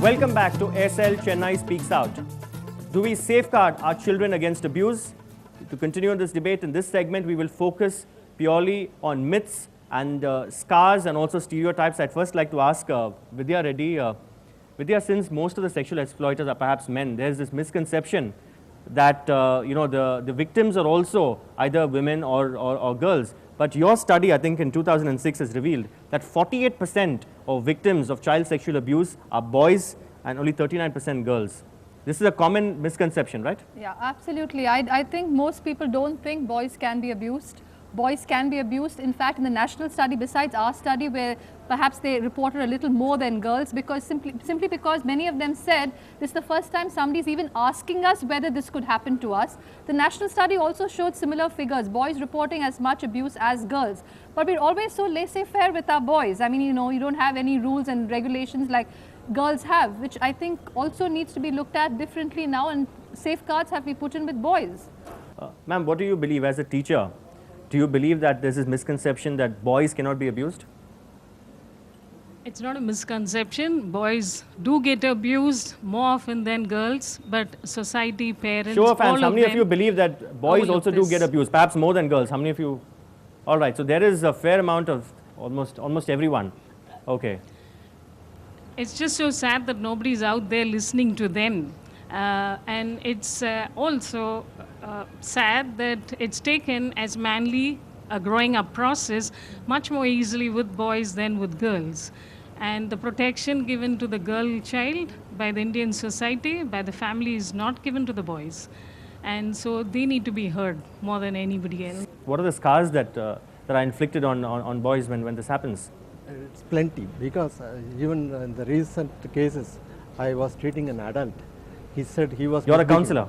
Welcome back to SL Chennai Speaks Out. Do we safeguard our children against abuse? To continue this debate, in this segment, we will focus purely on myths and scars and also stereotypes. I'd first like to ask Vidya Reddy. Vidya, since most of the sexual exploiters are perhaps men, there's this misconception that the victims are also either women or girls. But your study, I think in 2006, has revealed that 48% of victims of child sexual abuse are boys and only 39% girls. This is a common misconception, right? Yeah, absolutely. I think most people don't think boys can be abused. Boys can be abused. In fact, in the national study, besides our study, where perhaps they reported a little more than girls, because simply because many of them said this is the first time somebody is even asking us whether this could happen to us. The national study also showed similar figures, boys reporting as much abuse as girls. But we're always so laissez-faire with our boys. I mean, you don't have any rules and regulations like girls have, which I think also needs to be looked at differently now, and safeguards have to be put in with boys. Ma'am, what do you believe as a teacher? Do you believe that there's this misconception that boys cannot be abused? It's not a misconception. Boys do get abused more often than girls, but society, parents, Show of hands, all how of many of them you believe that boys overlook also do this. get abused, perhaps more than girls? How many of you? All right, so there is a fair amount of almost everyone. Okay. It's just so sad that nobody's out there listening to them. And it's also sad that it's taken as manly a growing up process much more easily with boys than with girls. And the protection given to the girl child by the Indian society, by the family, is not given to the boys. And so they need to be heard more than anybody else. What are the scars that are inflicted on boys when this happens? It's plenty, because even in the recent cases, I was treating an adult. He said he was... You're a counselor?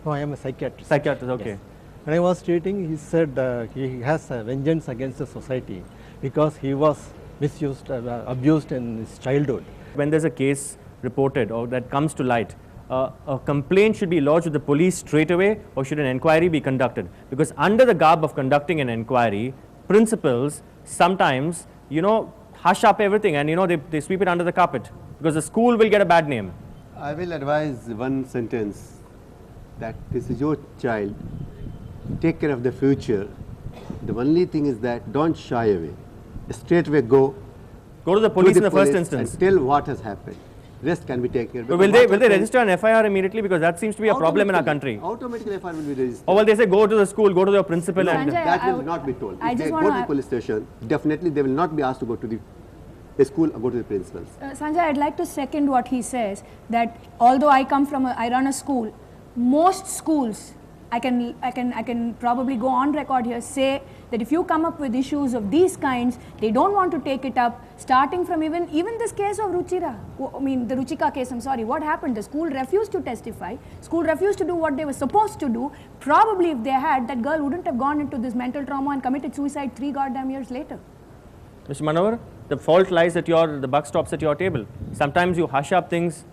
No, I am a psychiatrist. Psychiatrist, okay. Yes. When I was treating, he said he has a vengeance against the society because he was misused, abused in his childhood. When there's a case reported or that comes to light, a complaint should be lodged with the police straight away, or should an inquiry be conducted? Because under the garb of conducting an inquiry, principals sometimes, hush up everything and, they sweep it under the carpet because the school will get a bad name. I will advise one sentence, that this is your child, take care of the future. The only thing is that don't shy away. Straight away go to the police in the first instance. And tell what has happened. Rest can be taken care of. But will they register an FIR immediately, because that seems to be a problem in our country? Automatically FIR will be registered. Or will they say go to the school, go to your principal? No, and that will not be told. If they go to the police station, definitely they will not be asked to go to the school or go to the principals. Sanjay, I'd like to second what he says, that although I run a school, most schools, I can probably go on record here, say that if you come up with issues of these kinds, they don't want to take it up, starting from even this case of Ruchira, the Ruchika case, I'm sorry, what happened? The school refused to testify, school refused to do what they were supposed to do. Probably if they had, that girl wouldn't have gone into this mental trauma and committed suicide 3 goddamn years later. Mr. Manohar, the fault lies at the buck stops at your table. Sometimes you hush up things.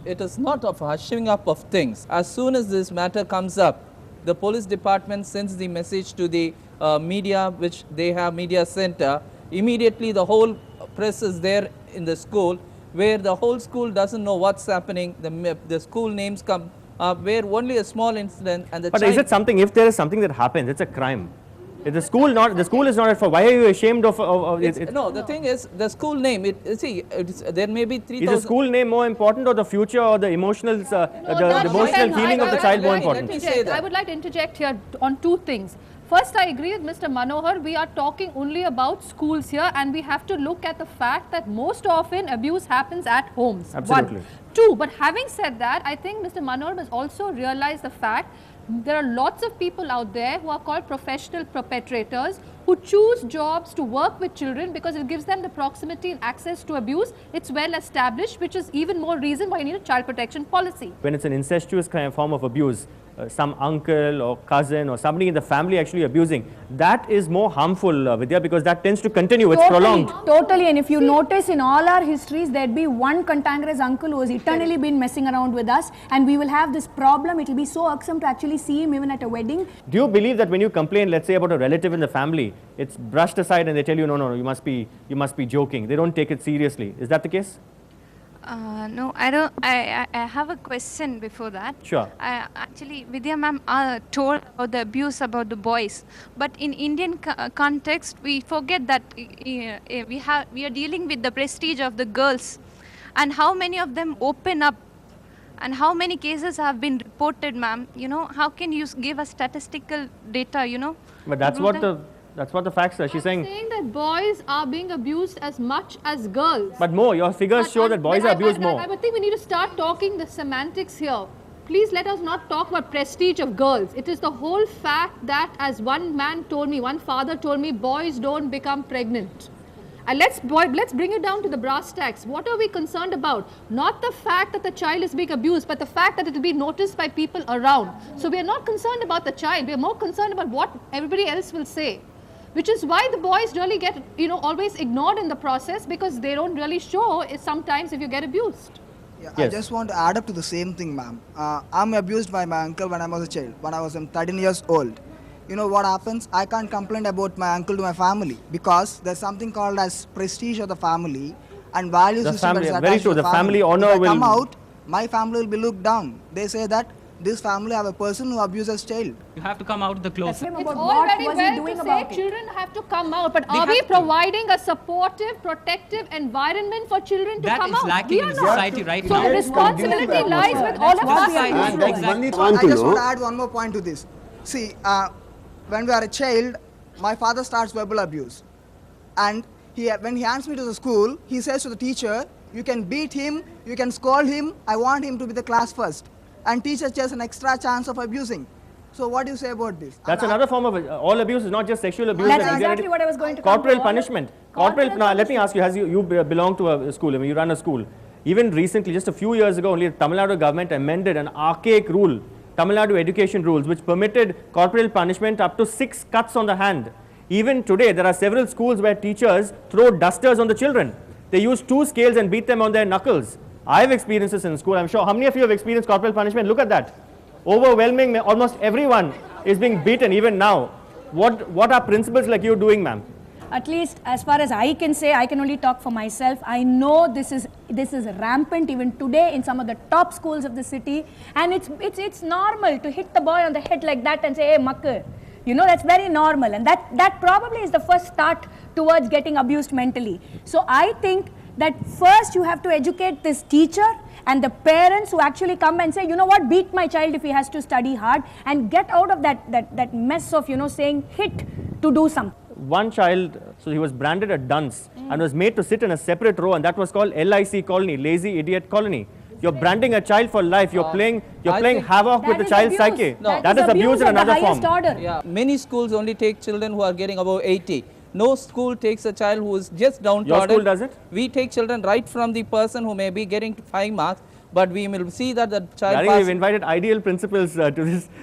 It is not of hushing up of things. As soon as this matter comes up, the police department sends the message to the media, which they have media center. Immediately the whole press is there in the school, where the whole school doesn't know what's happening. The school names come up, where only a small incident and the But is it something, if there is something that happens, it's a crime. If the school is not at fault, why are you ashamed of it? No, the thing is, the school name, there may be 3,000... Is the school name more important, or the future, or the emotional, the emotional healing of the child more important? I would like to interject here on 2 things. First, I agree with Mr. Manohar. We are talking only about schools here, and we have to look at the fact that most often abuse happens at homes. Absolutely. 1. 2, but having said that, I think Mr. Manohar must also realize the fact there are lots of people out there who are called professional perpetrators, who choose jobs to work with children because it gives them the proximity and access to abuse. It's well established, which is even more reason why you need a child protection policy. When it's an incestuous kind of form of abuse, some uncle or cousin or somebody in the family actually abusing, that is more harmful, Vidya, because that tends to continue, it's prolonged. Totally, and if you notice in all our histories, there'd be one cantankerous uncle who has eternally been messing around with us, and we will have this problem. It will be so irksome to actually see him even at a wedding. Do you believe that when you complain, let's say, about a relative in the family, it's brushed aside and they tell you, no, you must be joking. They don't take it seriously. Is that the case? No, I don't. I have a question before that. Sure. Actually, Vidya ma'am told about the abuse about the boys, but in Indian context, we forget that we are dealing with the prestige of the girls, and how many of them open up, and how many cases have been reported, ma'am. You know, how can you give us statistical data? You know. But that's what the facts are. She's I'm saying. that boys are being abused as much as girls. But more, your figures show that boys are abused more. I think we need to start talking the semantics here. Please let us not talk about prestige of girls. It is the whole fact that, as one man told me, one father told me, boys don't become pregnant. And let's bring it down to the brass tacks. What are we concerned about? Not the fact that the child is being abused, but the fact that it will be noticed by people around. So we are not concerned about the child. We are more concerned about what everybody else will say. Which is why the boys really get, always ignored in the process, because they don't really show sometimes if you get abused. Yeah, Yes. I just want to add up to the same thing, ma'am. I'm abused by my uncle when I was a child, when I was 13 years old. You know what happens? I can't complain about my uncle to my family, because there's something called as prestige of the family and value The system that family- is very attached true, to the family honor If I will- come out, my family will be looked down. They say that this family have a person who abuses child. You have to come out of the closet. About It's all what very was he well doing to say about it? children have to come out, but They are we have to. providing a supportive, protective environment for children to That come is out? lacking We are in not. society right So now. the responsibility lies with all of us. Society, And that's exactly. one need I want to just want to know. add one more point to this. See, when we are a child, my father starts verbal abuse. And when he hands me to the school, he says to the teacher, you can beat him, you can scold him, I want him to be the class first. And teacher just an extra chance of abusing. So what do you say about this? That's And another form of all abuse is not just sexual abuse. That's and exactly what I was going to come to. Corporal All punishment. corporal Now let me ask you, as you belong to a school, I mean, you run a school. Even recently, just a few years ago, only the Tamil Nadu government amended an archaic rule, Tamil Nadu education rules, which permitted corporal punishment up to 6 cuts on the hand. Even today, there are several schools where teachers throw dusters on the children. They use 2 scales and beat them on their knuckles. I have experiences in school. I'm sure. How many of you have experienced corporal punishment? Look at that. Overwhelming, almost everyone is being beaten even now. What are principals like you doing, ma'am? At least as far as I can say, I can only talk for myself. I know this is rampant even today in some of the top schools of the city, and it's normal to hit the boy on the head like that and say, hey, makkar. You know, that's very normal, and that probably is the first start towards getting abused mentally. So I think that first you have to educate this teacher and the parents who actually come and say, you know what, beat my child if he has to study hard, and get out of that mess of, saying hit to do something. One child, so he was branded a dunce and was made to sit in a separate row, and that was called LIC colony, lazy idiot colony. You're branding a child for life. You're playing think havoc with the That is child's abuse. psyche. No. That is abuse in of the another highest form. order. Yeah, many schools only take children who are getting above 80. No school takes a child who is just downtrodden. school does it? We take children right from the person who may be getting 5 marks, but we will see that the child I think we've passes. invited ideal principals to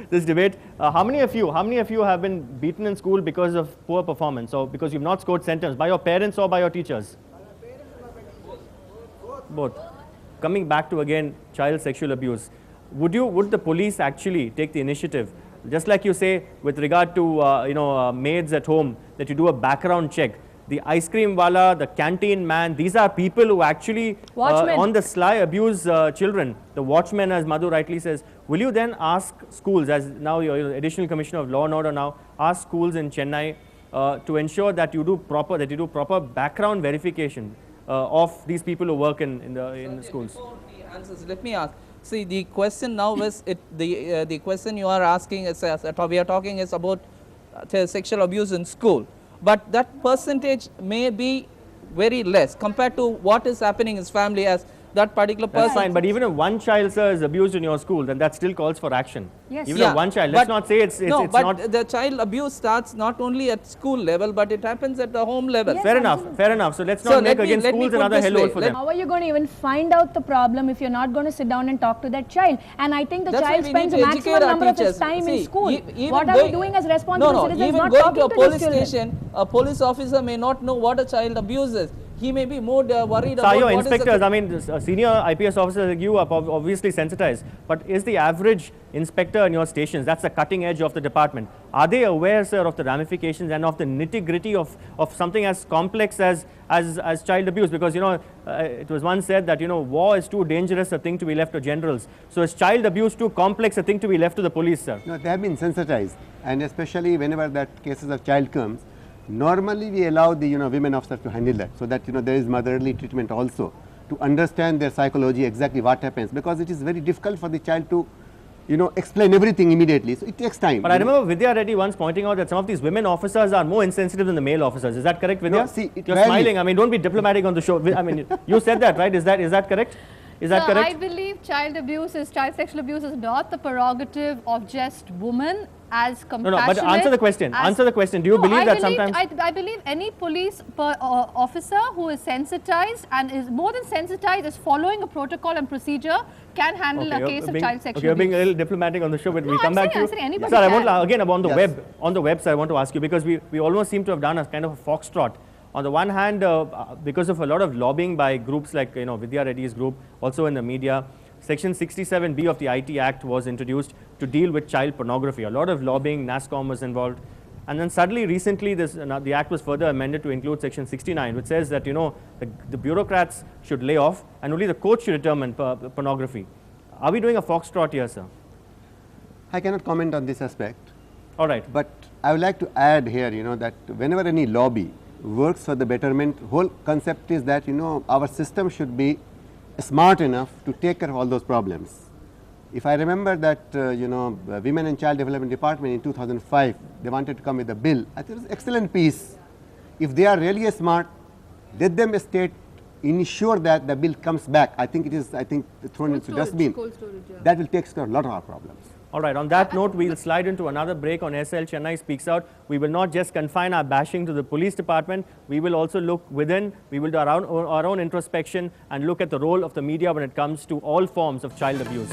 this debate. How many of you have been beaten in school because of poor performance, or because you've not scored centums, by your parents or by your teachers? Both. Coming back to again child sexual abuse, would the police actually take the initiative, just like you say with regard to maids at home, that you do a background check? The ice cream wala, the canteen man, these are people who actually Watchmen. on the sly abuse children. The watchmen, as Madhu rightly says. Will you then ask schools, as now you're additional commissioner of law and order now, ask schools in Chennai to ensure that you do proper background verification of these people who work in the schools? Before the answers, let me ask. See, the question now is the question you are asking is we are talking is about sexual abuse in school, but that percentage may be very less compared to what is happening in his family, as that particular person. That's fine, but even if one child, sir, is abused in your school, then that still calls for action. Yes. Even if one child, let's but- not say it's no, it's but not. the child abuse starts not only at school level, but it happens at the home level. Yes. Fair enough. So let's So not let make me- again let me schools put another this hellhole way. for Let- them. How are you going to even find out the problem if you're not going to sit down and talk to that child? And I think the That's why child we spends need a to maximum educate our number of his teachers. time See, in school. even What are we going- doing as responsible No, citizens? even Not going talking to a these police children. station, a police officer may not know what a child abuses. He may be more worried So about are your what is the inspectors, I mean, senior IPS officers like you are obviously sensitized, but is the average inspector in your stations, that's the cutting edge of the department, Are they aware, sir, of the ramifications and of the nitty-gritty of something as complex as child abuse? Because, you know, it was once said that, you know, war is too dangerous a thing to be left to generals. So is child abuse too complex a thing to be left to the police, sir? No, they have been sensitized, and especially whenever that cases of child comes, normally we allow the, you know, women officers to handle that, so that, you know, there is motherly treatment also to understand their psychology, exactly what happens, because it is very difficult for the child to, you know, explain everything immediately. So it takes time. But I remember Vidya Reddy once pointing out that some of these women officers are more insensitive than the male officers. Is that correct, Vidya? No, see, you're smiling. I mean, don't be diplomatic on the show. I mean, you said that, right? Is that correct? Is that correct? I believe child sexual abuse is not the prerogative of just women as compassionate. No, but answer the question. Answer the question. Do you believe that sometimes? I believe any police officer who is sensitized and is more than sensitized, is following a protocol and procedure, can handle a case of child sexual abuse. You're being a little diplomatic on the show, but we'll come back to you. Anybody Sir, I can. want again on the web. On the website, I want to ask you, because we almost seem to have done a kind of a foxtrot. On the one hand, because of a lot of lobbying by groups like, you know, Vidya Reddy's group, also in the media, Section 67B of the IT Act was introduced to deal with child pornography. A lot of lobbying, NASSCOM was involved. And then suddenly, recently, the Act was further amended to include Section 69, which says that, you know, the bureaucrats should lay off and only the court should determine pornography. Are we doing a foxtrot here, sir? I cannot comment on this aspect. All right. But I would like to add here, you know, that whenever any lobby works for the betterment, whole concept is that, you know, our system should be smart enough to take care of all those problems. If I remember that, you know, Women and Child Development Department in 2005, they wanted to come with a bill. I think it was an excellent piece. If they are really smart, let them state, ensure that the bill comes back. I think it is, thrown into dustbin. That will take care of a lot of our problems. All right, on that note, we'll slide into another break on SL Chennai Speaks Out. We will not just confine our bashing to the police department. We will also look within. We will do our own introspection and look at the role of the media when it comes to all forms of child abuse.